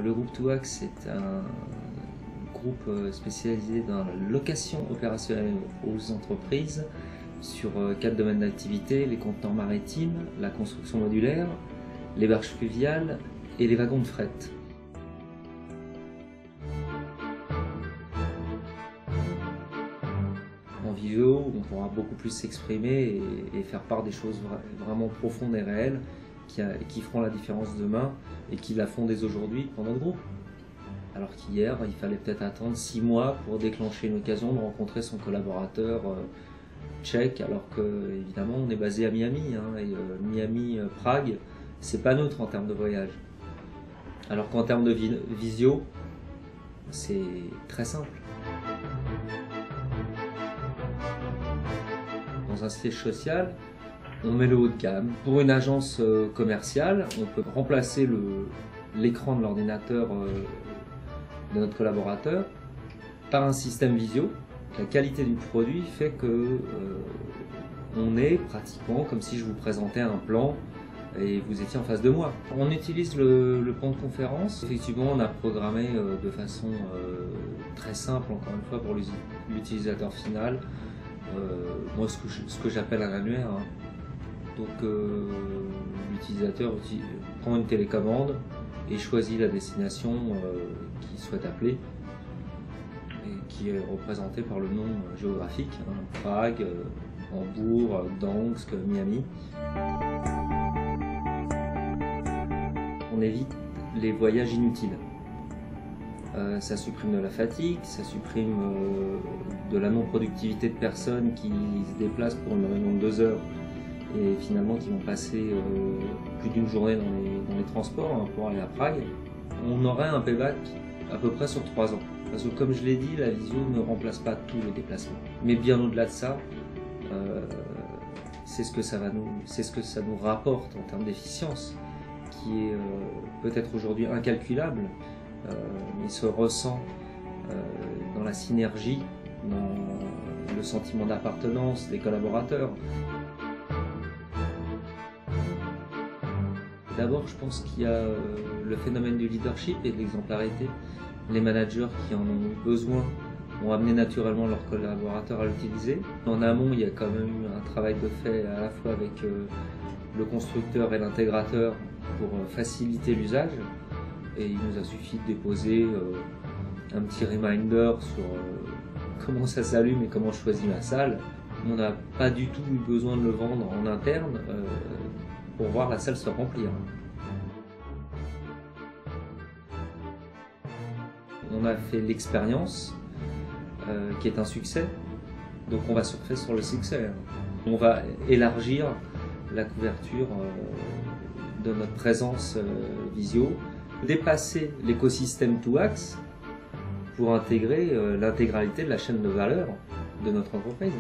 Le groupe Touax est un groupe spécialisé dans la location opérationnelle aux entreprises sur 4 domaines d'activité: les conteneurs maritimes, la construction modulaire, les barges fluviales et les wagons de fret. En vidéo, on pourra beaucoup plus s'exprimer et faire part des choses vraiment profondes et réelles qui feront la différence demain et qui la font dès aujourd'hui pour notre groupe. Alors qu'hier, il fallait peut-être attendre 6 mois pour déclencher une occasion de rencontrer son collaborateur tchèque, alors que évidemment on est basé à Miami, et Miami-Prague, c'est pas neutre en termes de voyage. Alors qu'en termes de visio, c'est très simple. Dans un siège social, on met le haut de gamme. Pour une agence commerciale, on peut remplacer l'écran de l'ordinateur de notre collaborateur par un système visio. La qualité du produit fait que on est pratiquement comme si je vous présentais un plan et vous étiez en face de moi. On utilise le plan de conférence. Effectivement, on a programmé de façon très simple, encore une fois, pour l'utilisateur final. Moi, ce que j'appelle un annuaire. Donc, l'utilisateur prend une télécommande et choisit la destination qu'il souhaite appeler et qui est représentée par le nom géographique, Prague, Hambourg, Gdansk, Miami. On évite les voyages inutiles. Ça supprime de la fatigue, ça supprime de la non-productivité de personnes qui se déplacent pour une réunion de 2 heures et finalement qui vont passer plus d'une journée dans les transports pour aller à Prague. On aurait un payback à peu près sur 3 ans. Parce que comme je l'ai dit, la visio ne remplace pas tous les déplacements. Mais bien au-delà de ça, c'est ce que ça nous rapporte en termes d'efficience, qui est peut-être aujourd'hui incalculable, mais se ressent dans la synergie, dans le sentiment d'appartenance des collaborateurs. D'abord, je pense qu'il y a le phénomène du leadership et de l'exemplarité. Les managers qui en ont besoin ont amené naturellement leurs collaborateurs à l'utiliser. En amont, il y a quand même eu un travail de fait à la fois avec le constructeur et l'intégrateur pour faciliter l'usage. Et il nous a suffi de déposer un petit reminder sur comment ça s'allume et comment je choisis ma salle. On n'a pas du tout eu besoin de le vendre en interne pour voir la salle se remplir. On a fait l'expérience qui est un succès, donc on va surfer sur le succès. On va élargir la couverture de notre présence visio, dépasser l'écosystème Touax pour intégrer l'intégralité de la chaîne de valeur de notre entreprise.